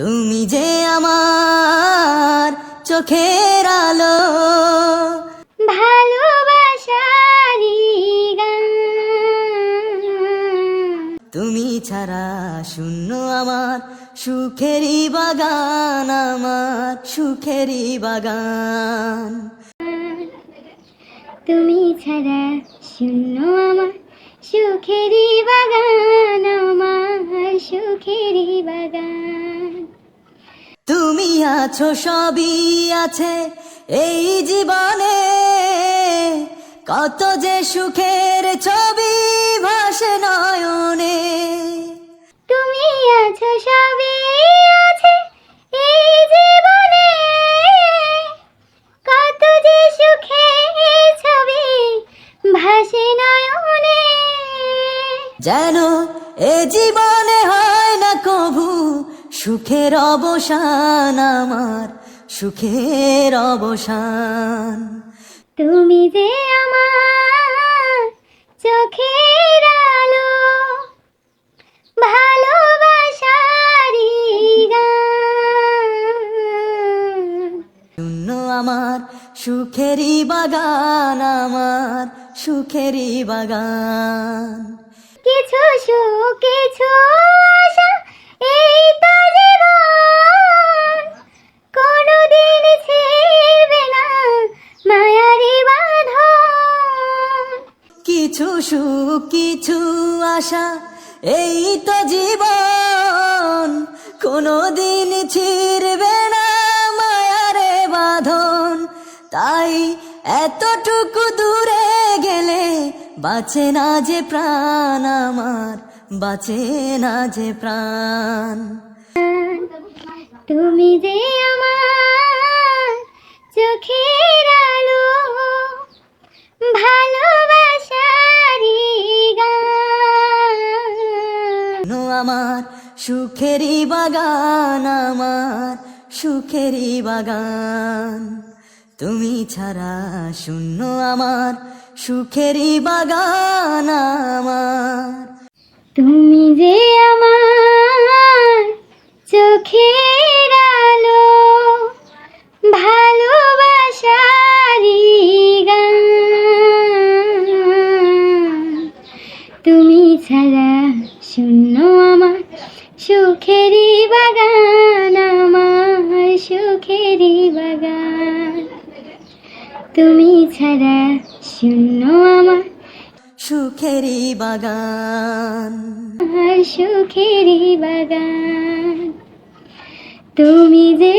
তুমি যে আমার চোখের আলো, ভালোবাসারি গান। তুমি ছাড়া শূন্য আমার সুখেরই বাগান, আমার সুখেরই বাগান। তুমি ছাড়া শূন্য আমার সুখেরই বাগান, আমার সুখেরই বাগান। তুমি আছো সবই আছে এই জীবনে, কত যে সুখের ছবি ভাসে নয়নে। তুমি আছো সবই আছে এই জীবনে, কত যে সুখের ছবি ভাসে নয়নে। যেন এ জীবনে হয় না কভু সুখের অবসান, আমার সুখের অবসান। তুমি যে আমার চোখের আলো, ভালোবাসারি গান। শূন্য আমার সুখেরই বাগান, আমার সুখেরই বাগান। কিছু সুখ কিছু আশা এই তো জীবন, কোনদিন ছিড়বে না মায়ারি বাঁধন। কিছু সুখ কিছু আশা এই তো জীবন, কোনদিন ছিড়বে না মায়ারে বাঁধন। তাই এতটুকু দূরে গেলে বাঁচে না যে প্রাণ, আমার বাঁচে না যে প্রাণ। তুমি যে আমার চোখের আলো, ভালোবাসারি গান। আমার সুখেরই বাগান, আমার সুখেরই বাগান। তুমি ছাড়া শূন্য আমার সুখেরই বাগান আমার। তুমি যে আমার চোখের আলো, ভালোবাসারি গান। তুমি ছাড়া শূন্য আমার সুখেরই বাগান, আমার সুখেরই বাগান। তুমি ছাড়া শূন্য আমার সুখেরই বাগান, সুখেরই বাগান। তুমি যে